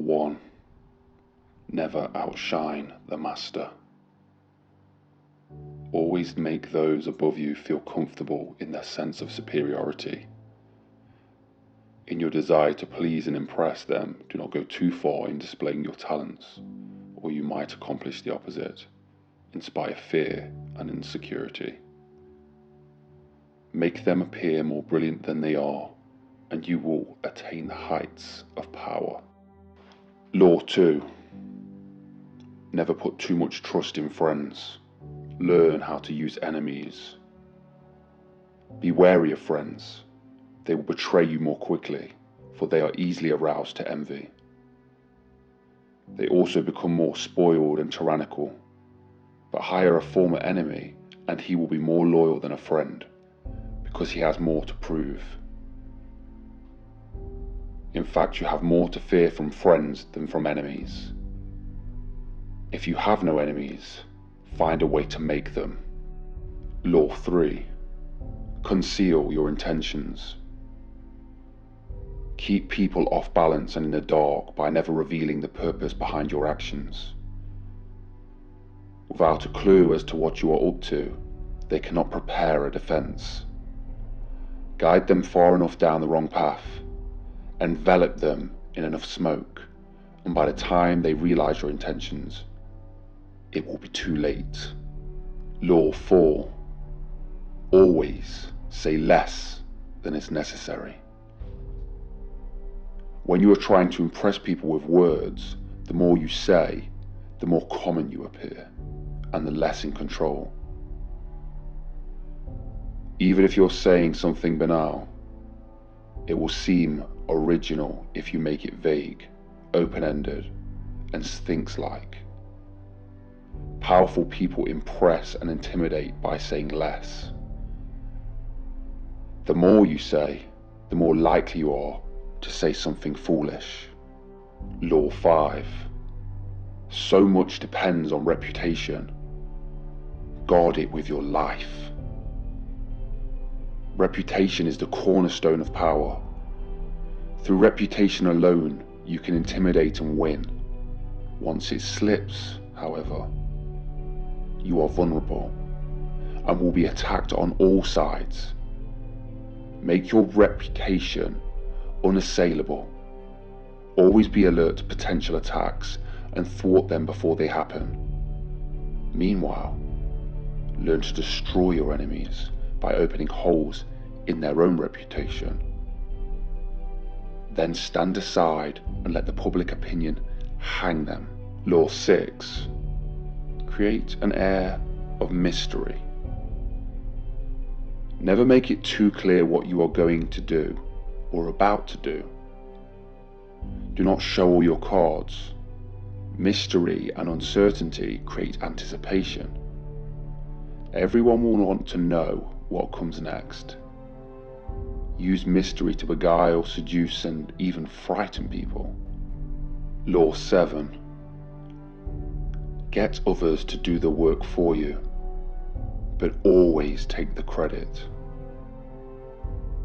Law 1. Never outshine the master. Always make those above you feel comfortable in their sense of superiority. In your desire to please and impress them, do not go too far in displaying your talents, or you might accomplish the opposite, inspire fear and insecurity. Make them appear more brilliant than they are, and you will attain the heights of power. Law 2. Never put too much trust in friends. Learn how to use enemies. Be wary of friends. They will betray you more quickly, for they are easily aroused to envy. They also become more spoiled and tyrannical, but hire a former enemy and he will be more loyal than a friend, because he has more to prove. In fact, you have more to fear from friends than from enemies. If you have no enemies, find a way to make them. Law 3. Conceal your intentions. Keep people off balance and in the dark by never revealing the purpose behind your actions. Without a clue as to what you are up to, they cannot prepare a defense. Guide them far enough down the wrong path, envelop them in enough smoke, and by the time they realize your intentions, it will be too late. Law 4. Always say less than is necessary. When you are trying to impress people with words, the more you say, the more common you appear, and the less in control. Even if you're saying something banal, it will seem original if you make it vague, open-ended, and Sphinx-like. Powerful people impress and intimidate by saying less. The more you say, the more likely you are to say something foolish. Law 5. So much depends on reputation. Guard it with your life. Reputation is the cornerstone of power. Through reputation alone, you can intimidate and win. Once it slips, however, you are vulnerable and will be attacked on all sides. Make your reputation unassailable. Always be alert to potential attacks and thwart them before they happen. Meanwhile, learn to destroy your enemies by opening holes in their own reputation. Then stand aside and let the public opinion hang them. Law 6. Create an air of mystery. Never make it too clear what you are going to do or about to do. Do not show all your cards. Mystery and uncertainty create anticipation. Everyone will want to know what comes next. Use mystery to beguile, seduce, and even frighten people. Law 7. Get others to do the work for you, but always take the credit.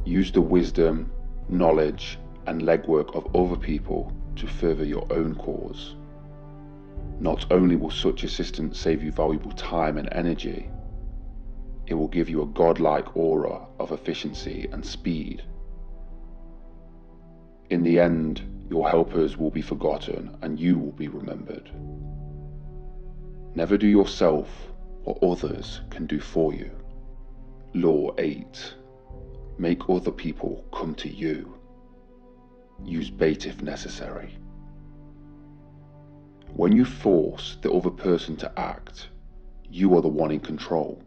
Use the wisdom, knowledge, and legwork of other people to further your own cause. Not only will such assistance save you valuable time and energy, it will give you a godlike aura of efficiency and speed. In the end, your helpers will be forgotten and you will be remembered. Never do yourself what others can do for you. Law 8. Make other people come to you. Use bait if necessary. When you force the other person to act, you are the one in control.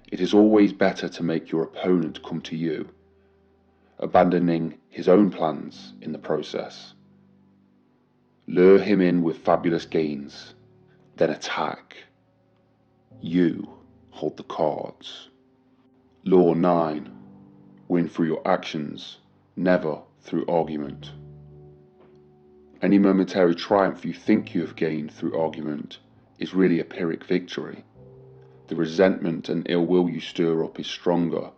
It is always better to make your opponent come to you, abandoning his own plans in the process. Lure him in with fabulous gains, then attack. You hold the cards. Law 9. Win through your actions, never through argument. Any momentary triumph you think you have gained through argument is really a Pyrrhic victory. The resentment and ill will you stir up is stronger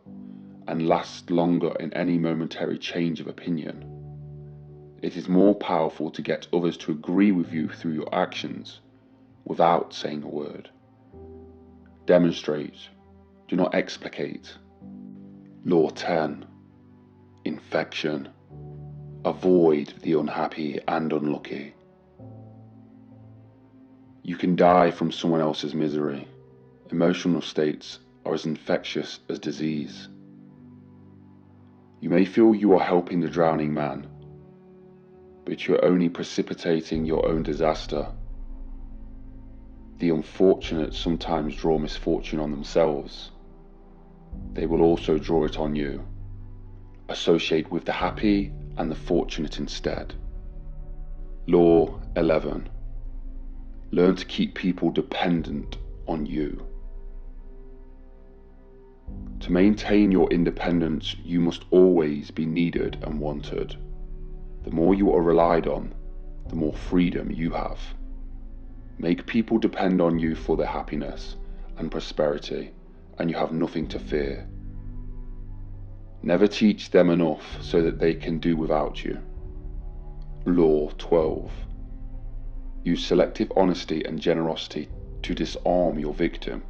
and lasts longer in any momentary change of opinion. It is more powerful to get others to agree with you through your actions without saying a word. Demonstrate, do not explicate. Law 10. Infection. Avoid the unhappy and unlucky. You can die from someone else's misery. Emotional states are as infectious as disease. You may feel you are helping the drowning man, but you are only precipitating your own disaster. The unfortunate sometimes draw misfortune on themselves. They will also draw it on you. Associate with the happy and the fortunate instead. Law 11. Learn to keep people dependent on you. To maintain your independence, you must always be needed and wanted. The more you are relied on, the more freedom you have. Make people depend on you for their happiness and prosperity, and you have nothing to fear. Never teach them enough so that they can do without you. Law 12. Use selective honesty and generosity to disarm your victim.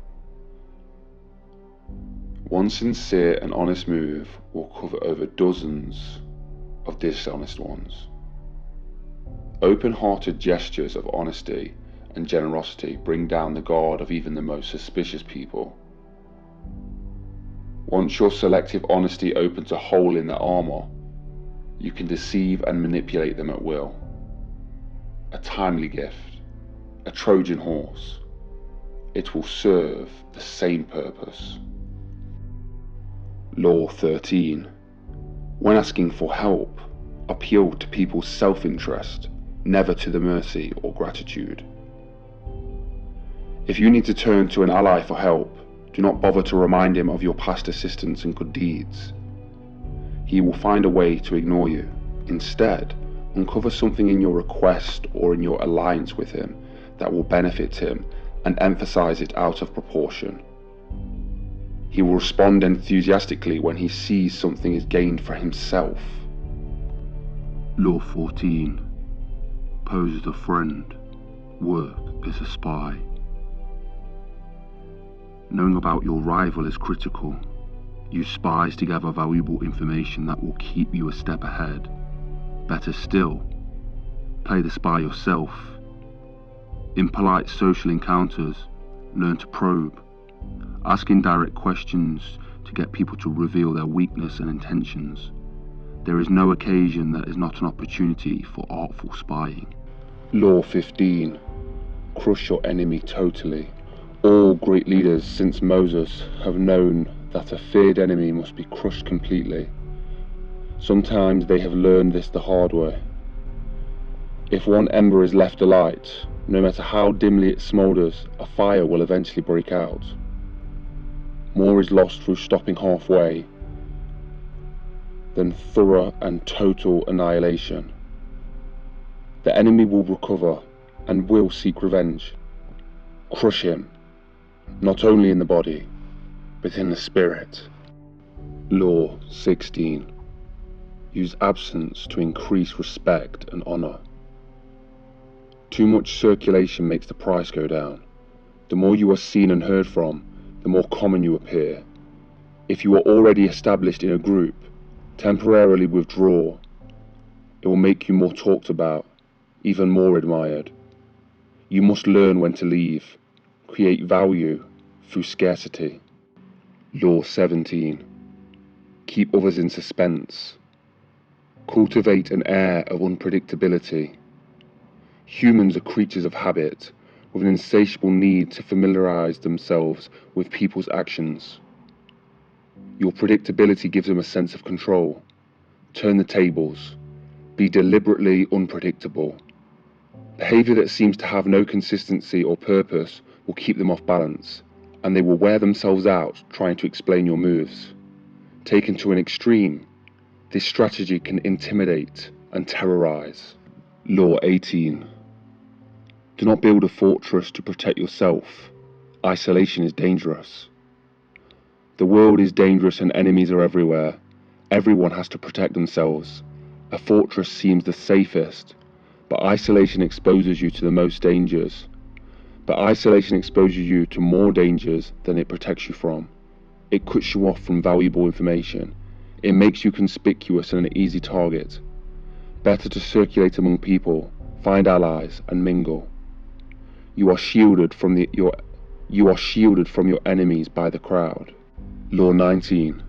One sincere and honest move will cover over dozens of dishonest ones. Open-hearted gestures of honesty and generosity bring down the guard of even the most suspicious people. Once your selective honesty opens a hole in their armor, you can deceive and manipulate them at will. A timely gift, a Trojan horse. It will serve the same purpose. Law 13. When asking for help, appeal to people's self-interest, never to the mercy or gratitude. If you need to turn to an ally for help, do not bother to remind him of your past assistance and good deeds. He will find a way to ignore you. Instead, uncover something in your request or in your alliance with him that will benefit him and emphasize it out of proportion. He will respond enthusiastically when he sees something is gained for himself. Law 14. Pose as a friend, work as a spy. Knowing about your rival is critical. Use spies to gather valuable information that will keep you a step ahead. Better still, play the spy yourself. In polite social encounters, learn to probe. Ask indirect questions to get people to reveal their weakness and intentions. There is no occasion that is not an opportunity for artful spying. Law 15. Crush your enemy totally. All great leaders since Moses have known that a feared enemy must be crushed completely. Sometimes they have learned this the hard way. If one ember is left alight, no matter how dimly it smoulders, a fire will eventually break out. More is lost through stopping halfway than thorough and total annihilation. The enemy will recover and will seek revenge. Crush him, not only in the body, but in the spirit. Law 16. Use absence to increase respect and honor. Too much circulation makes the price go down. The more you are seen and heard from, the more common you appear. If you are already established in a group, temporarily withdraw. It will make you more talked about, even more admired. You must learn when to leave. Create value through scarcity. Law 17. Keep others in suspense. Cultivate an air of unpredictability. Humans are creatures of habit, with an insatiable need to familiarize themselves with people's actions. Your predictability gives them a sense of control. Turn the tables. Be deliberately unpredictable. Behavior that seems to have no consistency or purpose will keep them off balance, and they will wear themselves out trying to explain your moves. Taken to an extreme, this strategy can intimidate and terrorize. Law 18. Do not build a fortress to protect yourself. Isolation is dangerous. The world is dangerous and enemies are everywhere. Everyone has to protect themselves. A fortress seems the safest, but isolation exposes you to the most dangers. But isolation exposes you to more dangers than it protects you from. It cuts you off from valuable information. It makes you conspicuous and an easy target. Better to circulate among people, find allies, and mingle. You are shielded from your enemies by the crowd. Law 19.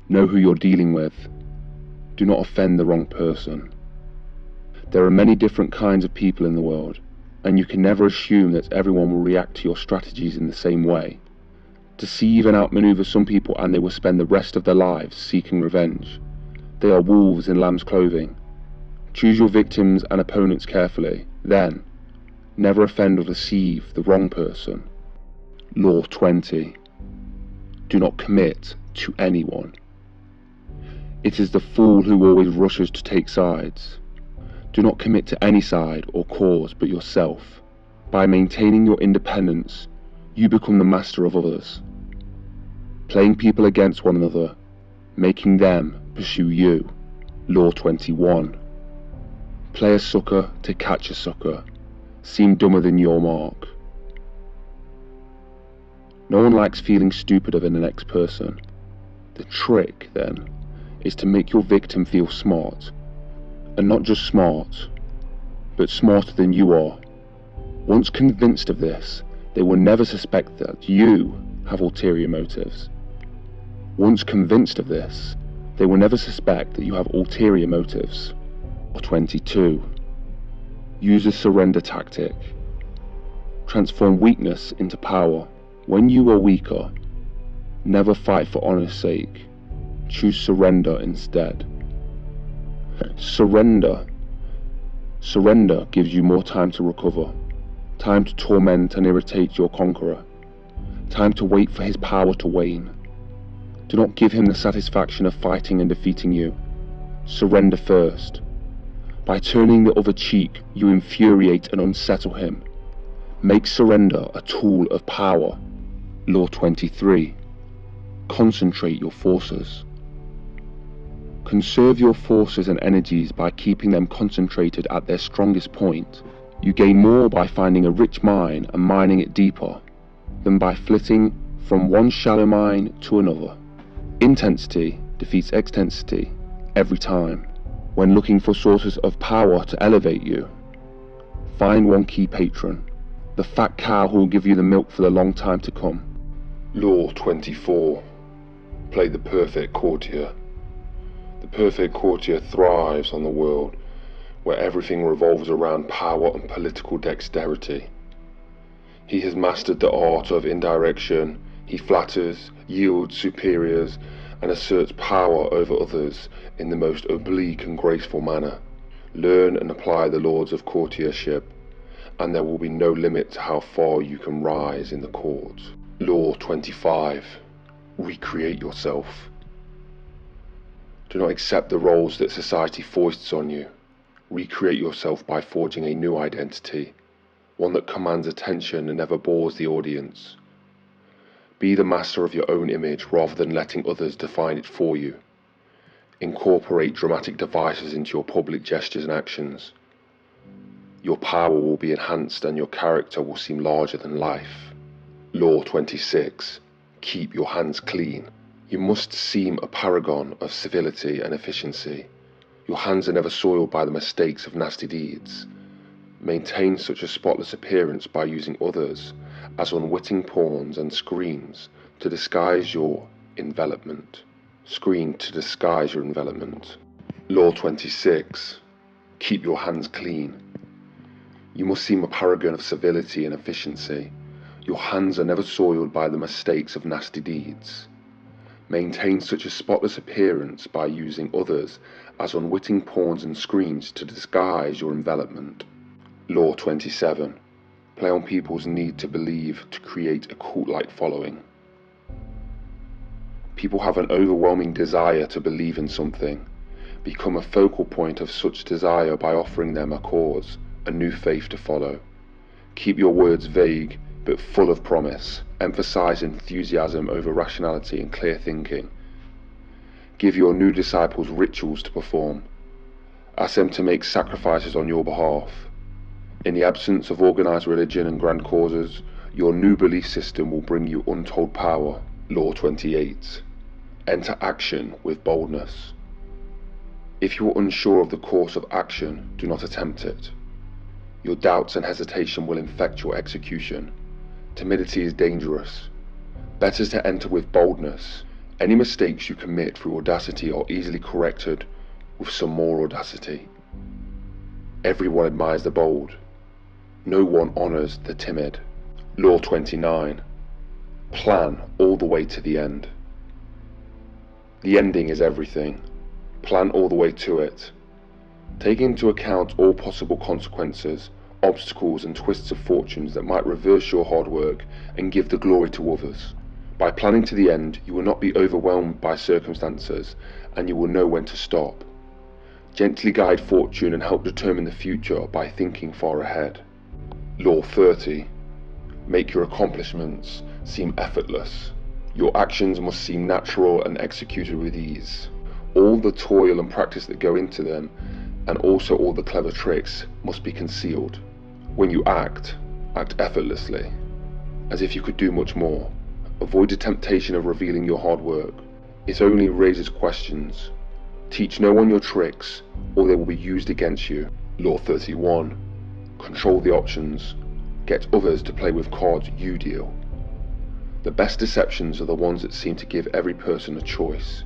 Know who you're dealing with. Do not offend the wrong person. There are many different kinds of people in the world, and you can never assume that everyone will react to your strategies in the same way. Deceive and outmaneuver some people and they will spend the rest of their lives seeking revenge. They are wolves in lamb's clothing. Choose your victims and opponents carefully. Then, never offend or deceive the wrong person. Law 20. Do not commit to anyone. It is the fool who always rushes to take sides. Do not commit to any side or cause but yourself. By maintaining your independence, you become the master of others. Playing people against one another, making them pursue you. Law 21. Play a sucker to catch a sucker. Seem dumber than your mark. No one likes feeling stupider than the next person. The trick, then, is to make your victim feel smart. And not just smart, but smarter than you are. Once convinced of this, they will never suspect that you have ulterior motives. Once convinced of this, they will never suspect that you have ulterior motives. Law 22. Use a surrender tactic. Transform weakness into power. When you are weaker, never fight for honor's sake. Choose surrender instead. Surrender gives you more time to recover, time to torment and irritate your conqueror, time to wait for his power to wane. Do not give him the satisfaction of fighting and defeating you. Surrender first. By turning the other cheek, you infuriate and unsettle him. Make surrender a tool of power. Law 23. Concentrate your forces. Conserve your forces and energies by keeping them concentrated at their strongest point. You gain more by finding a rich mine and mining it deeper than by flitting from one shallow mine to another. Intensity defeats extensity every time. When looking for sources of power to elevate you, find one key patron, the fat cow who will give you the milk for the long time to come. Law 24. Play the perfect courtier. The perfect courtier thrives on the world where everything revolves around power and political dexterity. He has mastered the art of indirection. He flatters, yields superiors, and asserts power over others in the most oblique and graceful manner. Learn and apply the laws of courtiership, and there will be no limit to how far you can rise in the court. Law 25. Recreate yourself. Do not accept the roles that society foists on you. Recreate yourself by forging a new identity, one that commands attention and never bores the audience. Be the master of your own image rather than letting others define it for you. Incorporate dramatic devices into your public gestures and actions. Your power will be enhanced and your character will seem larger than life. Law 26. Keep your hands clean. You must seem a paragon of civility and efficiency. Your hands are never soiled by the mistakes of nasty deeds. Maintain such a spotless appearance by using others as unwitting pawns and screens to disguise your envelopment. Law 26. Keep your hands clean. You must seem a paragon of civility and efficiency. Your hands are never soiled by the mistakes of nasty deeds. Maintain such a spotless appearance by using others as unwitting pawns and screens to disguise your envelopment. Law 27. Play on people's need to believe to create a cult-like following. People have an overwhelming desire to believe in something. Become a focal point of such desire by offering them a cause, a new faith to follow. Keep your words vague but full of promise. Emphasize enthusiasm over rationality and clear thinking. Give your new disciples rituals to perform. Ask them to make sacrifices on your behalf. In the absence of organized religion and grand causes, your new belief system will bring you untold power. Law 28. Enter action with boldness. If you are unsure of the course of action, do not attempt it. Your doubts and hesitation will infect your execution. Timidity is dangerous. Better to enter with boldness. Any mistakes you commit through audacity are easily corrected with some more audacity. Everyone admires the bold. No one honors the timid. Law 29. Plan all the way to the end. The ending is everything. Plan all the way to it. Take into account all possible consequences, obstacles and twists of fortunes that might reverse your hard work and give the glory to others. By planning to the end, you will not be overwhelmed by circumstances, and you will know when to stop. Gently guide fortune and help determine the future by thinking far ahead. Law 30. Make your accomplishments seem effortless. Your actions must seem natural and executed with ease. All the toil and practice that go into them, and also all the clever tricks, must be concealed. When you act effortlessly, as if you could do much more. Avoid the temptation of revealing your hard work. It only raises questions. Teach no one your tricks, or they will be used against you. Law 31. Control the options. Get others to play with cards you deal. The best deceptions are the ones that seem to give every person a choice.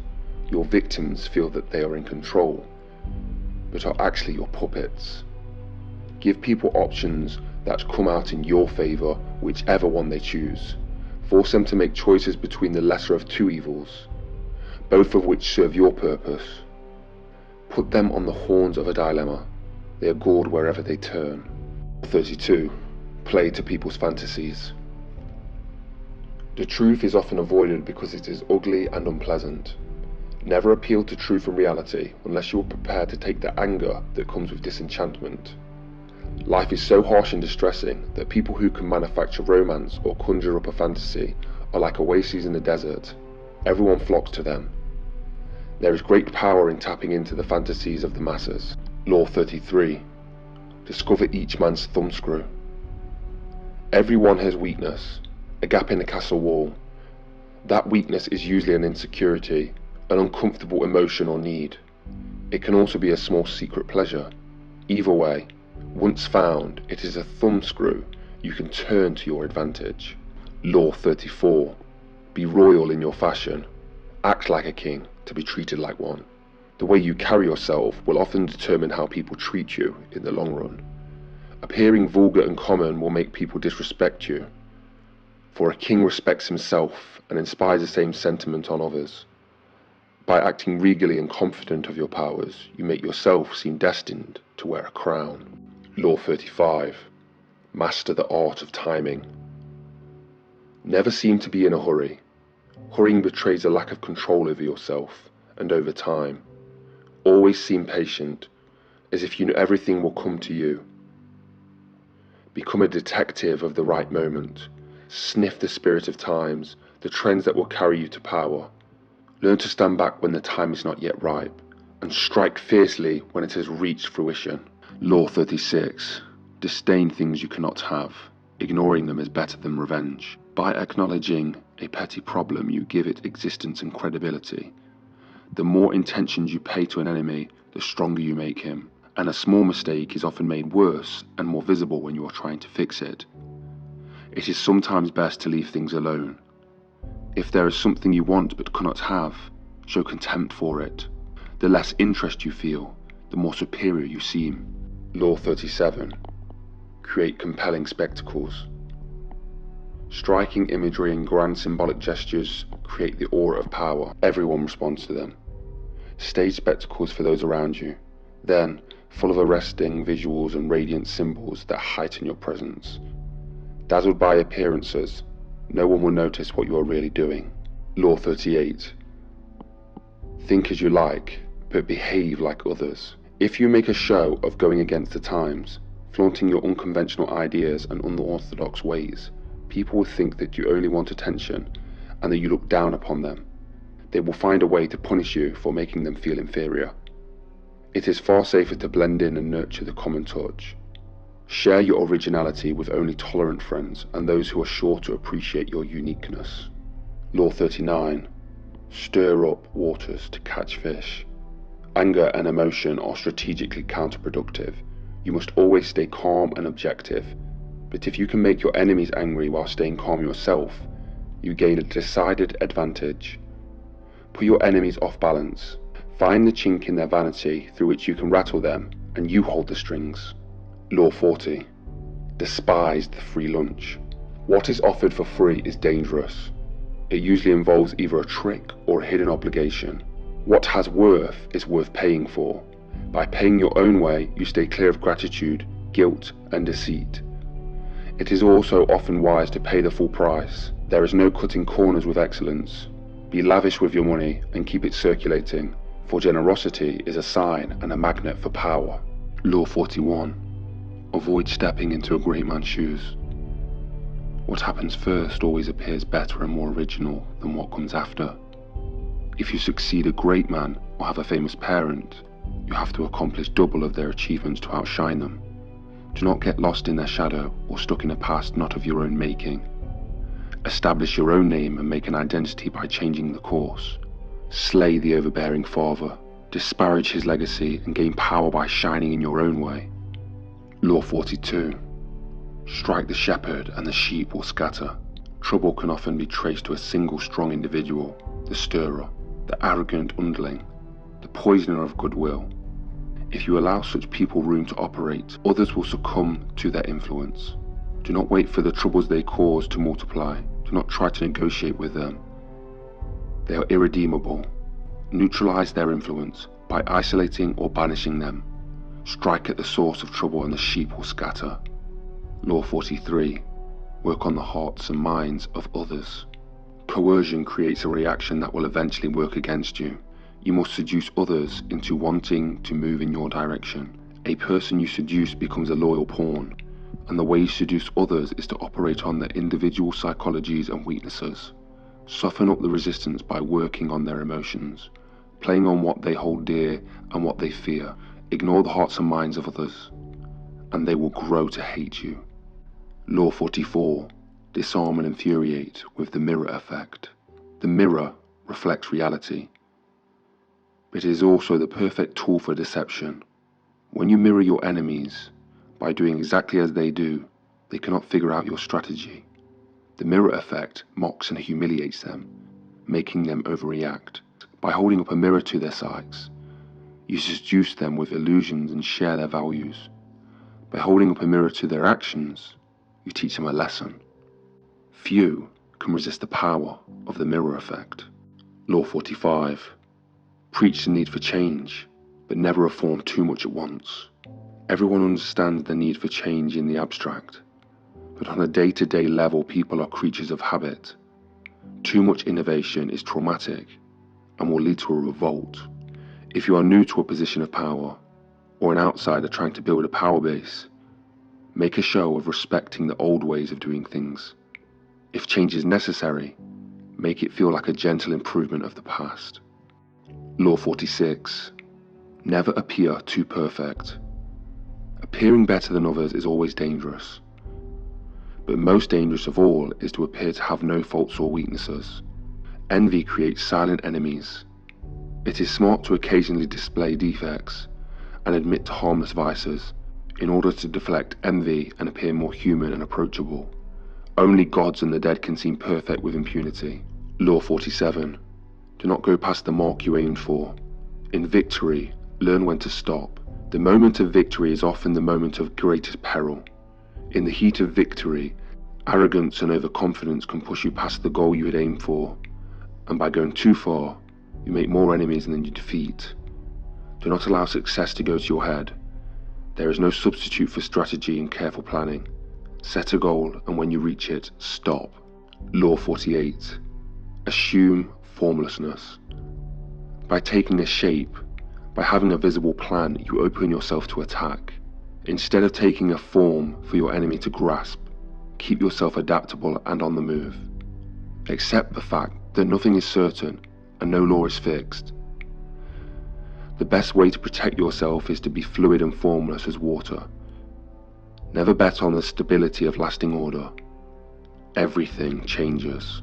Your victims feel that they are in control, but are actually your puppets. Give people options that come out in your favor, whichever one they choose. Force them to make choices between the lesser of two evils, both of which serve your purpose. Put them on the horns of a dilemma. They are gored wherever they turn. 32. Play to people's fantasies. The truth is often avoided because it is ugly and unpleasant. Never appeal to truth and reality unless you are prepared to take the anger that comes with disenchantment. Life is so harsh and distressing that people who can manufacture romance or conjure up a fantasy are like oases in the desert. Everyone flocks to them. There is great power in tapping into the fantasies of the masses. Law 33. Discover each man's thumbscrew. Everyone has weakness, a gap in the castle wall. That weakness is usually an insecurity, an uncomfortable emotion or need. It can also be a small secret pleasure. Either way, once found, it is a thumbscrew you can turn to your advantage. Law 34. Be royal in your fashion. Act like a king to be treated like one. The way you carry yourself will often determine how people treat you in the long run. Appearing vulgar and common will make people disrespect you. For a king respects himself and inspires the same sentiment on others. By acting regally and confident of your powers, you make yourself seem destined to wear a crown. Law 35. Master the art of timing. Never seem to be in a hurry. Hurrying betrays a lack of control over yourself and over time. Always seem patient, as if you know everything will come to you. Become a detective of the right moment. Sniff the spirit of times, the trends that will carry you to power. Learn to stand back when the time is not yet ripe, and strike fiercely when it has reached fruition. Law 36. Disdain things you cannot have. Ignoring them is better than revenge. By acknowledging a petty problem, you give it existence and credibility. The more intentions you pay to an enemy, the stronger you make him. And a small mistake is often made worse and more visible when you are trying to fix it. It is sometimes best to leave things alone. If there is something you want but cannot have, show contempt for it. The less interest you feel, the more superior you seem. Law 37. Create compelling spectacles. Striking imagery and grand symbolic gestures create the aura of power. Everyone responds to them. Stage spectacles for those around you, then full of arresting visuals and radiant symbols that heighten your presence. Dazzled by appearances, no one will notice what you are really doing. Law 38. Think as you like, but behave like others. If you make a show of going against the times, flaunting your unconventional ideas and unorthodox ways, people will think that you only want attention and that you look down upon them. they will find a way to punish you for making them feel inferior. It is far safer to blend in and nurture the common touch. Share your originality with only tolerant friends and those who are sure to appreciate your uniqueness. Law 39. Stir up waters to catch fish. Anger and emotion are strategically counterproductive. You must always stay calm and objective. But if you can make your enemies angry while staying calm yourself, you gain a decided advantage. Put your enemies off balance. Find the chink in their vanity through which you can rattle them, and you hold the strings. Law 40. Despise the free lunch. What is offered for free is dangerous. It usually involves either a trick or a hidden obligation. What has worth is worth paying for. By paying your own way, you stay clear of gratitude, guilt, and deceit. It is also often wise to pay the full price. There is no cutting corners with excellence. Be lavish with your money and keep it circulating, for generosity is a sign and a magnet for power. Law 41. Avoid stepping into a great man's shoes. What happens first always appears better and more original than what comes after. If you succeed a great man or have a famous parent, you have to accomplish double of their achievements to outshine them. Do not get lost in their shadow or stuck in a past not of your own making. Establish your own name and make an identity by changing the course. Slay the overbearing father, disparage his legacy, and gain power by shining in your own way. Law 42. Strike the shepherd and the sheep will scatter. Trouble can often be traced to a single strong individual, the stirrer, the arrogant underling, the poisoner of goodwill. If you allow such people room to operate, others will succumb to their influence. Do not wait for the troubles they cause to multiply. Do not try to negotiate with them. They are irredeemable. Neutralize their influence by isolating or banishing them. Strike at the source of trouble and the sheep will scatter. Law 43. Work on the hearts and minds of others. Coercion creates a reaction that will eventually work against you. You must seduce others into wanting to move in your direction. A person you seduce becomes a loyal pawn, and the way you seduce others is to operate on their individual psychologies and weaknesses. Soften up the resistance by working on their emotions, playing on what they hold dear and what they fear. Ignore the hearts and minds of others, and they will grow to hate you. Law 44. Disarm and infuriate with the mirror effect. The mirror reflects reality. It is also the perfect tool for deception. When you mirror your enemies, by doing exactly as they do, they cannot figure out your strategy. The mirror effect mocks and humiliates them, making them overreact. By holding up a mirror to their sights, you seduce them with illusions and share their values. By holding up a mirror to their actions, you teach them a lesson. Few can resist the power of the mirror effect. Law 45. Preach the need for change, but never reform too much at once. Everyone understands the need for change in the abstract, but on a day-to-day level, people are creatures of habit. Too much innovation is traumatic and will lead to a revolt. If you are new to a position of power, or an outsider trying to build a power base, make a show of respecting the old ways of doing things. If change is necessary, make it feel like a gentle improvement of the past. Law 46. Never appear too perfect. Appearing better than others is always dangerous, but most dangerous of all is to appear to have no faults or weaknesses. Envy creates silent enemies. It is smart to occasionally display defects and admit to harmless vices in order to deflect envy and appear more human and approachable. Only gods and the dead can seem perfect with impunity. Law 47. Do not go past the mark you aimed for. In victory, learn when to stop. The moment of victory is often the moment of greatest peril. In the heat of victory, arrogance and overconfidence can push you past the goal you had aimed for, and by going too far, you make more enemies than you defeat. Do not allow success to go to your head. There is no substitute for strategy and careful planning. Set a goal, and when you reach it, stop. Law 48. Assume formlessness. By taking a shape, by having a visible plan, you open yourself to attack. Instead of taking a form for your enemy to grasp, keep yourself adaptable and on the move. Accept the fact that nothing is certain and no law is fixed. The best way to protect yourself is to be fluid and formless as water. Never bet on the stability of lasting order. Everything changes.